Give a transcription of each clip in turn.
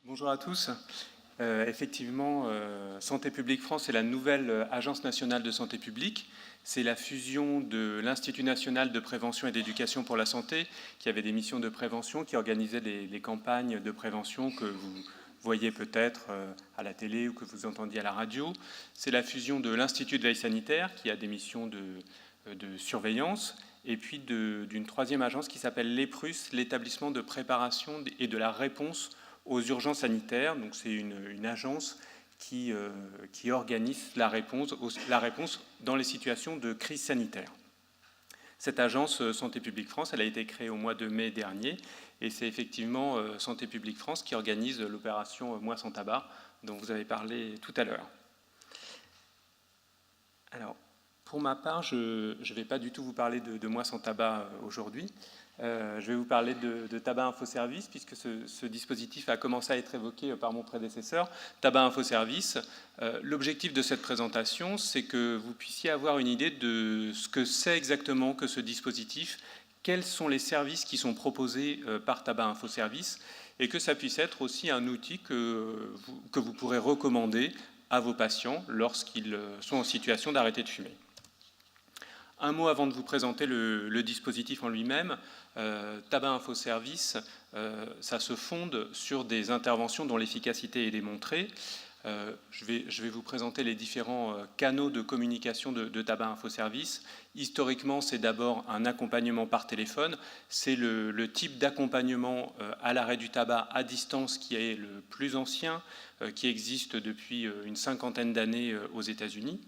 Bonjour à tous. Effectivement, Santé publique France est la nouvelle Agence nationale de santé publique. C'est la fusion de l'Institut national de prévention et d'éducation pour la santé, qui avait des missions de prévention, qui organisait les campagnes de prévention que vous voyez peut-être à la télé ou que vous entendiez à la radio. C'est la fusion de l'Institut de veille sanitaire, qui a des missions de surveillance, et puis d'une troisième agence qui s'appelle l'EPRUS, l'établissement de préparation et de la réponse aux urgences sanitaires. Donc c'est une agence qui organise la réponse dans les situations de crise sanitaire. Cette agence Santé publique France, elle a été créée au mois de mai dernier, et c'est effectivement Santé publique France qui organise l'opération Moi sans tabac, dont vous avez parlé tout à l'heure. Alors, pour ma part, je ne vais pas du tout vous parler de Moi sans tabac aujourd'hui. Je vais vous parler de Tabac Info Service, puisque ce dispositif a commencé à être évoqué par mon prédécesseur, Tabac Info Service. L'objectif de cette présentation, c'est que vous puissiez avoir une idée de ce que c'est exactement que ce dispositif, quels sont les services qui sont proposés par Tabac Info Service, et que ça puisse être aussi un outil que vous pourrez recommander à vos patients lorsqu'ils sont en situation d'arrêter de fumer. Un mot avant de vous présenter le dispositif en lui-même. Tabac Info Service, ça se fonde sur des interventions dont l'efficacité est démontrée. Je vais vous présenter les différents canaux de communication de Tabac Info Service. Historiquement, c'est d'abord un accompagnement par téléphone. C'est le type d'accompagnement à l'arrêt du tabac à distance qui est le plus ancien, qui existe depuis une cinquantaine d'années aux États-Unis.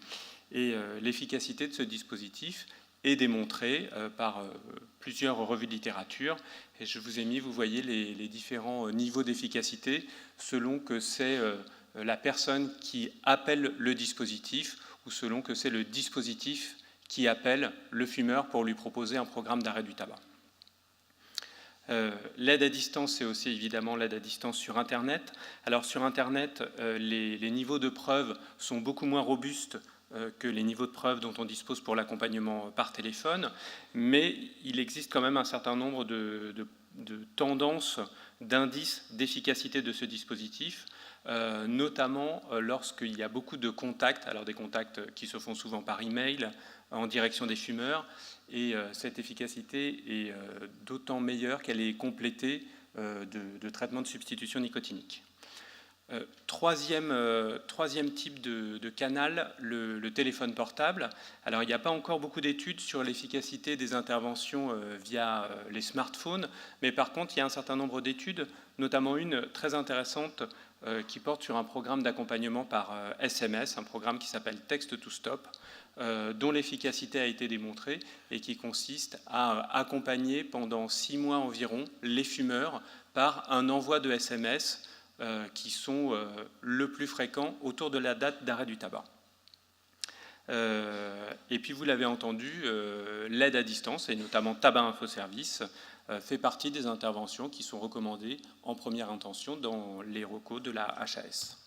Et l'efficacité de ce dispositif est démontrée par plusieurs revues de littérature. Et je vous ai mis, vous voyez, les différents niveaux d'efficacité selon que c'est la personne qui appelle le dispositif ou selon que c'est le dispositif qui appelle le fumeur pour lui proposer un programme d'arrêt du tabac. L'aide à distance, c'est aussi évidemment l'aide à distance sur Internet. Alors sur Internet, les niveaux de preuve sont beaucoup moins robustes que les niveaux de preuve dont on dispose pour l'accompagnement par téléphone, mais il existe quand même un certain nombre de tendances, d'indices d'efficacité de ce dispositif, notamment lorsqu'il y a beaucoup de contacts, alors des contacts qui se font souvent par email, en direction des fumeurs, et cette efficacité est d'autant meilleure qu'elle est complétée de traitements de substitution nicotinique. Troisième type de canal, le téléphone portable. Alors, il n'y a pas encore beaucoup d'études sur l'efficacité des interventions via les smartphones, mais par contre, il y a un certain nombre d'études, notamment une très intéressante qui porte sur un programme d'accompagnement par SMS, un programme qui s'appelle Text to Stop, dont l'efficacité a été démontrée et qui consiste à accompagner pendant 6 mois environ les fumeurs par un envoi de SMS qui sont le plus fréquents autour de la date d'arrêt du tabac. Et puis vous l'avez entendu, l'aide à distance, et notamment Tabac Info Service, fait partie des interventions qui sont recommandées en première intention dans les recos de la HAS.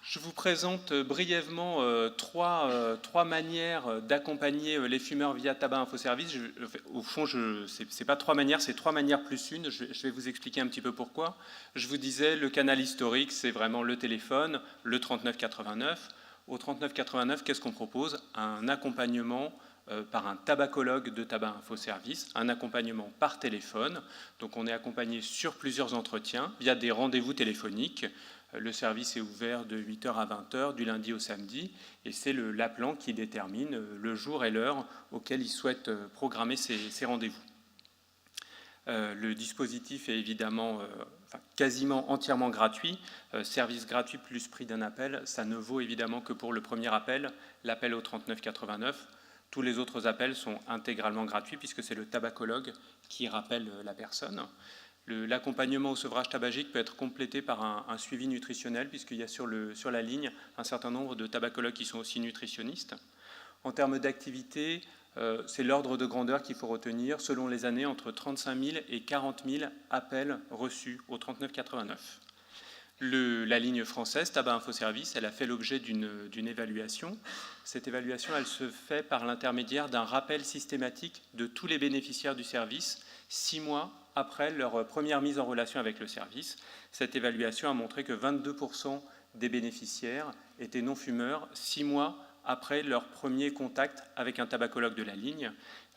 Je vous présente brièvement trois manières d'accompagner les fumeurs via Tabac Info Service. Au fond, ce n'est pas 3 manières, c'est 3 manières plus une. Je vais vous expliquer un petit peu pourquoi. Je vous disais, le canal historique, c'est vraiment le téléphone, le 3989. Au 3989, qu'est-ce qu'on propose? Un accompagnement par un tabacologue de Tabac Info Service, un accompagnement par téléphone. Donc on est accompagné sur plusieurs entretiens via des rendez-vous téléphoniques. Le service est ouvert de 8h à 20h du lundi au samedi, et c'est l'appelant qui détermine le jour et l'heure auquel il souhaite programmer ses rendez-vous. Le dispositif est évidemment quasiment entièrement gratuit. Service gratuit plus prix d'un appel, ça ne vaut évidemment que pour le premier appel, l'appel au 3989. Tous les autres appels sont intégralement gratuits puisque c'est le tabacologue qui rappelle la personne. L'accompagnement au sevrage tabagique peut être complété par un suivi nutritionnel, puisqu'il y a sur la ligne un certain nombre de tabacologues qui sont aussi nutritionnistes. En termes d'activité, c'est l'ordre de grandeur qu'il faut retenir, selon les années, entre 35 000 et 40 000 appels reçus au 3989. La ligne française, Tabac Info Service, elle a fait l'objet d'une évaluation. Cette évaluation, elle se fait par l'intermédiaire d'un rappel systématique de tous les bénéficiaires du service, 6 mois après leur première mise en relation avec le service. Cette évaluation a montré que 22% des bénéficiaires étaient non-fumeurs 6 mois après leur premier contact avec un tabacologue de la ligne.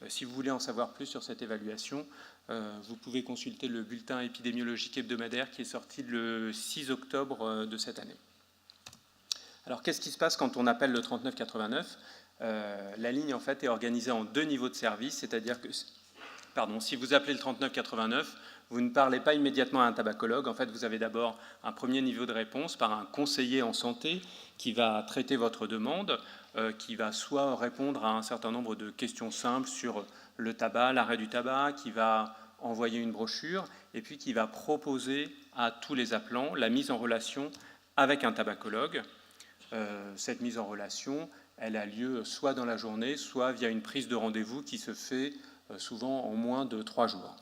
Si vous voulez en savoir plus sur cette évaluation, vous pouvez consulter le bulletin épidémiologique hebdomadaire qui est sorti le 6 octobre de cette année. Alors, qu'est-ce qui se passe quand on appelle le 3989 ? La ligne, en fait, est organisée en 2 niveaux de service, c'est-à-dire que, si vous appelez le 3989, vous ne parlez pas immédiatement à un tabacologue. En fait, vous avez d'abord un premier niveau de réponse par un conseiller en santé qui va traiter votre demande, qui va soit répondre à un certain nombre de questions simples sur le tabac, l'arrêt du tabac, qui va envoyer une brochure, et puis qui va proposer à tous les appelants la mise en relation avec un tabacologue. Cette mise en relation, elle a lieu soit dans la journée, soit via une prise de rendez-vous qui se fait souvent en moins de 3 jours.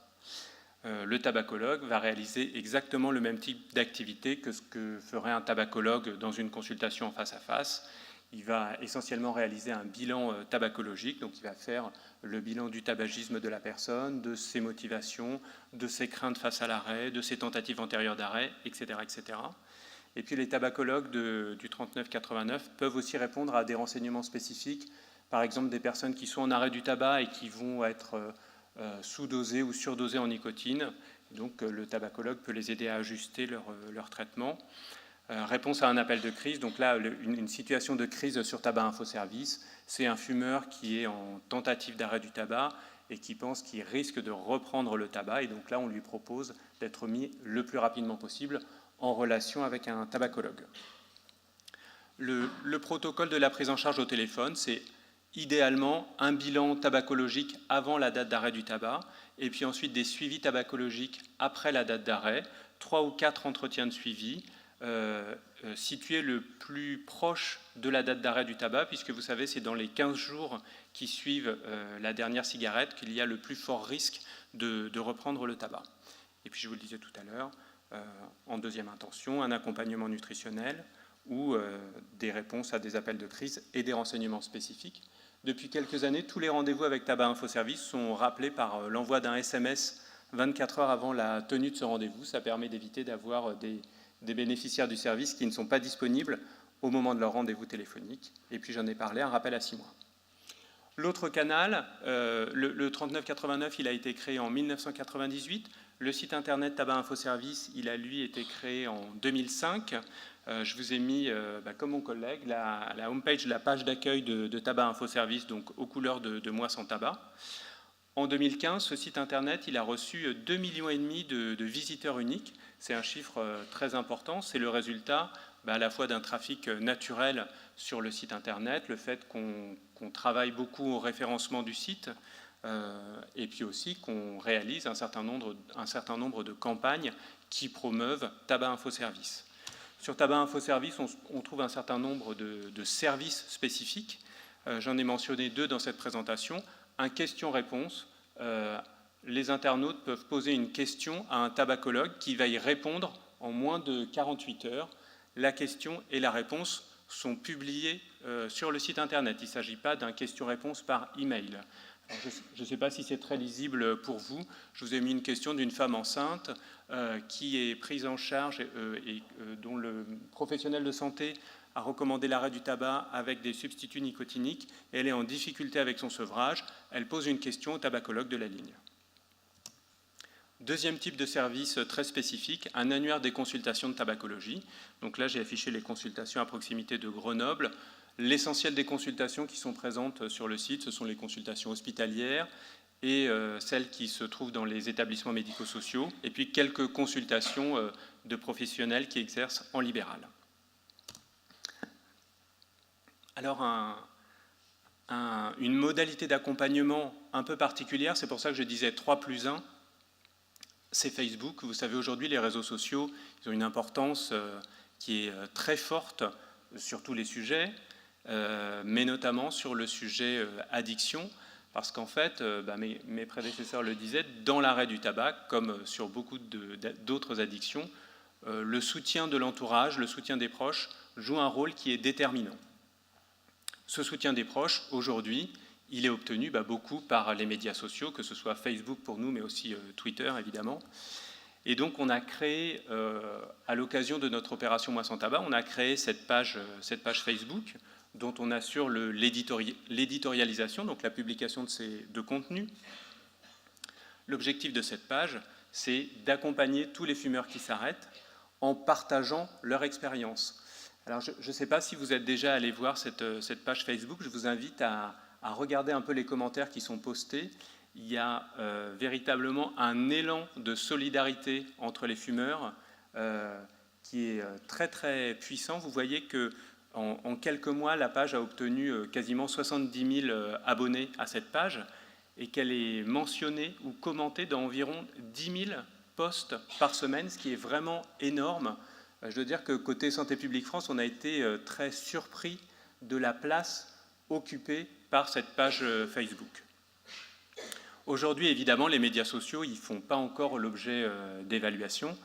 Le tabacologue va réaliser exactement le même type d'activité que ce que ferait un tabacologue dans une consultation en face à face. Il va essentiellement réaliser un bilan tabacologique, donc il va faire le bilan du tabagisme de la personne, de ses motivations, de ses craintes face à l'arrêt, de ses tentatives antérieures d'arrêt, etc., etc. Et puis les tabacologues du 3989 peuvent aussi répondre à des renseignements spécifiques, par exemple des personnes qui sont en arrêt du tabac et qui vont être sous-dosées ou surdosées en nicotine. Donc le tabacologue peut les aider à ajuster leur traitement. Réponse à un appel de crise. Donc là, une situation de crise sur Tabac Info Service, c'est un fumeur qui est en tentative d'arrêt du tabac et qui pense qu'il risque de reprendre le tabac. Et donc là, on lui propose d'être mis le plus rapidement possible en relation avec un tabacologue. Le protocole de la prise en charge au téléphone, c'est idéalement un bilan tabacologique avant la date d'arrêt du tabac, et puis ensuite des suivis tabacologiques après la date d'arrêt, 3 ou 4 entretiens de suivi, situés le plus proche de la date d'arrêt du tabac, puisque vous savez, c'est dans les 15 jours qui suivent la dernière cigarette qu'il y a le plus fort risque de reprendre le tabac. Et puis je vous le disais tout à l'heure, en deuxième intention, un accompagnement nutritionnel ou des réponses à des appels de crise et des renseignements spécifiques. Depuis quelques années, tous les rendez-vous avec Tabac Info Service sont rappelés par l'envoi d'un SMS 24 heures avant la tenue de ce rendez-vous. Ça permet d'éviter d'avoir des bénéficiaires du service qui ne sont pas disponibles au moment de leur rendez-vous téléphonique. Et puis j'en ai parlé, un rappel à 6 mois. L'autre canal, le 3989, il a été créé en 1998. Le site internet Tabac Info Service, il a lui été créé en 2005. Je vous ai mis, comme mon collègue, la homepage, la page d'accueil de Tabac Info Service, donc aux couleurs de Moi sans tabac. En 2015, ce site internet, il a reçu 2,5 millions de visiteurs uniques. C'est un chiffre très important. C'est le résultat à la fois d'un trafic naturel sur le site internet, le fait qu'on travaille beaucoup au référencement du site, et puis aussi qu'on réalise un certain nombre de campagnes qui promeuvent Tabac Info Service. Sur Tabac Info Service, on trouve un certain nombre de services spécifiques. J'en ai mentionné 2 dans cette présentation. Un question-réponse. Les internautes peuvent poser une question à un tabacologue qui va y répondre en moins de 48 heures. La question et la réponse sont publiées sur le site internet. Il ne s'agit pas d'un question-réponse par email. Alors, je ne sais pas si c'est très lisible pour vous. Je vous ai mis une question d'une femme enceinte qui est prise en charge et dont le professionnel de santé a recommandé l'arrêt du tabac avec des substituts nicotiniques. Elle est en difficulté avec son sevrage. Elle pose une question au tabacologue de la ligne. Deuxième type de service très spécifique, un annuaire des consultations de tabacologie. Donc là, j'ai affiché les consultations à proximité de Grenoble. L'essentiel des consultations qui sont présentes sur le site, ce sont les consultations hospitalières et celles qui se trouvent dans les établissements médico-sociaux, et puis quelques consultations de professionnels qui exercent en libéral. Alors, une modalité d'accompagnement un peu particulière, c'est pour ça que je disais 3+1, c'est Facebook. Vous savez, aujourd'hui, les réseaux sociaux, ils ont une importance qui est très forte sur tous les sujets, mais notamment sur le sujet addiction, parce qu'en fait, mes prédécesseurs le disaient, dans l'arrêt du tabac, comme sur beaucoup d'autres addictions, le soutien de l'entourage, le soutien des proches, joue un rôle qui est déterminant. Ce soutien des proches, aujourd'hui, il est obtenu beaucoup par les médias sociaux, que ce soit Facebook pour nous, mais aussi Twitter, évidemment. Et donc, on a créé, à l'occasion de notre opération Moi sans tabac, on a créé cette page Facebook, dont on assure l'éditorialisation, donc la publication de contenus. L'objectif de cette page, c'est d'accompagner tous les fumeurs qui s'arrêtent en partageant leur expérience. Alors, je ne sais pas si vous êtes déjà allé voir cette page Facebook. Je vous invite à regarder un peu les commentaires qui sont postés. Il y a véritablement un élan de solidarité entre les fumeurs qui est très très puissant. Vous voyez qu'en quelques mois, la page a obtenu quasiment 70 000 abonnés à cette page et qu'elle est mentionnée ou commentée dans environ 10 000 posts par semaine, ce qui est vraiment énorme. Je dois dire que côté Santé publique France, on a été très surpris de la place occupée par cette page Facebook. Aujourd'hui, évidemment, les médias sociaux, ils ne font pas encore l'objet d'évaluation,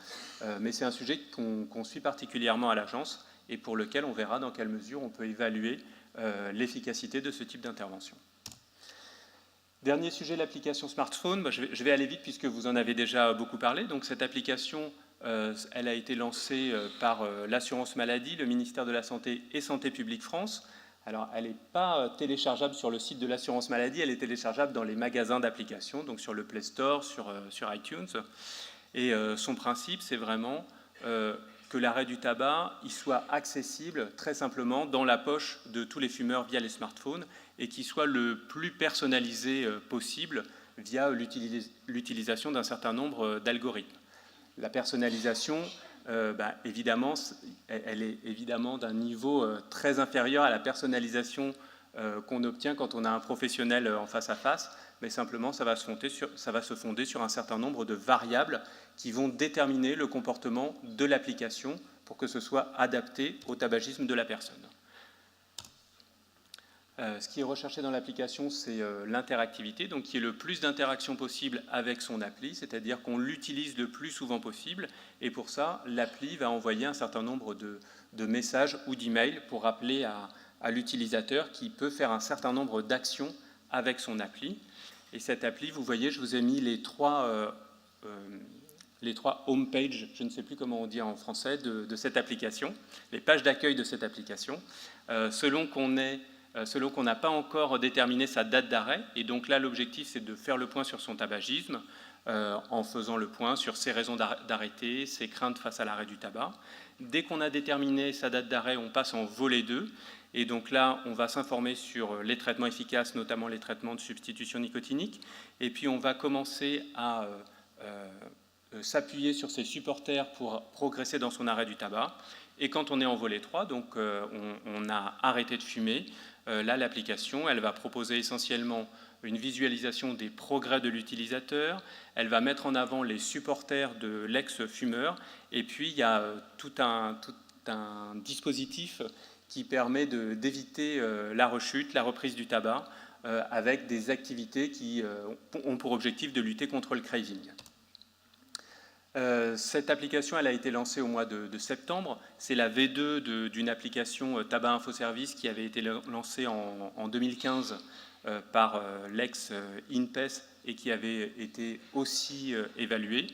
mais c'est un sujet qu'on suit particulièrement à l'agence et pour lequel on verra dans quelle mesure on peut évaluer l'efficacité de ce type d'intervention. Dernier sujet, l'application smartphone. Je vais aller vite puisque vous en avez déjà beaucoup parlé. Donc cette application, elle a été lancée par l'assurance maladie, le ministère de la Santé et Santé publique France. Alors, elle n'est pas téléchargeable sur le site de l'assurance maladie, elle est téléchargeable dans les magasins d'applications, donc sur le Play Store, sur iTunes. Et son principe, c'est vraiment que l'arrêt du tabac il soit accessible très simplement dans la poche de tous les fumeurs via les smartphones et qu'il soit le plus personnalisé possible via l'utilisation d'un certain nombre d'algorithmes. La personnalisation, évidemment, elle est évidemment d'un niveau très inférieur à la personnalisation qu'on obtient quand on a un professionnel en face à face, mais simplement ça va se fonder sur un certain nombre de variables qui vont déterminer le comportement de l'application pour que ce soit adapté au tabagisme de la personne. Ce qui est recherché dans l'application, c'est l'interactivité, donc qu'il y ait le plus d'interactions possible avec son appli, c'est-à-dire qu'on l'utilise le plus souvent possible, et pour ça, l'appli va envoyer un certain nombre de messages ou d'emails pour rappeler à l'utilisateur qui peut faire un certain nombre d'actions avec son appli. Et cette appli, vous voyez, je vous ai mis les trois home pages, je ne sais plus comment on dit en français, de cette application, les pages d'accueil de cette application, selon qu'on n'a pas encore déterminé sa date d'arrêt. Et donc là, l'objectif, c'est de faire le point sur son tabagisme, en faisant le point sur ses raisons d'arrêter, ses craintes face à l'arrêt du tabac. Dès qu'on a déterminé sa date d'arrêt, on passe en volet 2. Et donc là, on va s'informer sur les traitements efficaces, notamment les traitements de substitution nicotinique. Et puis, on va commencer à s'appuyer sur ses supporters pour progresser dans son arrêt du tabac. Et quand on est en volet 3, donc on a arrêté de fumer, là, l'application, elle va proposer essentiellement une visualisation des progrès de l'utilisateur, elle va mettre en avant les supporters de l'ex-fumeur, et puis il y a tout un dispositif qui permet d'éviter la rechute, la reprise du tabac, avec des activités qui ont pour objectif de lutter contre le craving. Cette application, elle a été lancée au mois de septembre. C'est la V2 d'une application Tabac Info Service qui avait été lancée en 2015 par l'ex-INPES et qui avait été aussi évaluée.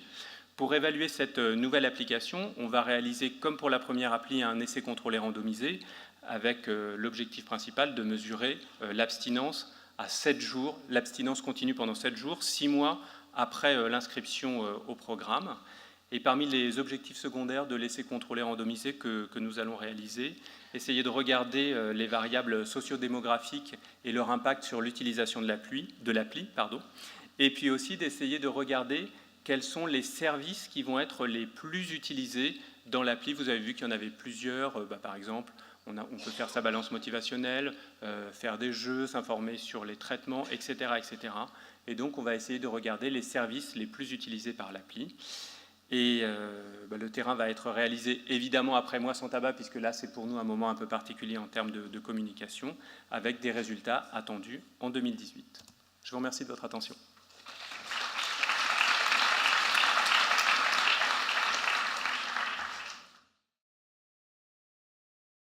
Pour évaluer cette nouvelle application, on va réaliser, comme pour la première appli, un essai contrôlé randomisé avec l'objectif principal de mesurer l'abstinence à 7 jours, l'abstinence continue pendant 7 jours, 6 mois après l'inscription au programme. Et parmi les objectifs secondaires de l'essai contrôlé randomisé que nous allons réaliser, essayer de regarder les variables sociodémographiques et leur impact sur l'utilisation de l'appli, et puis aussi d'essayer de regarder quels sont les services qui vont être les plus utilisés dans l'appli. Vous avez vu qu'il y en avait plusieurs, par exemple, on peut faire sa balance motivationnelle, faire des jeux, s'informer sur les traitements, etc., etc. Et donc, on va essayer de regarder les services les plus utilisés par l'appli. Et le terrain va être réalisé évidemment après Moi sans tabac, puisque là, c'est pour nous un moment un peu particulier en termes de communication, avec des résultats attendus en 2018. Je vous remercie de votre attention.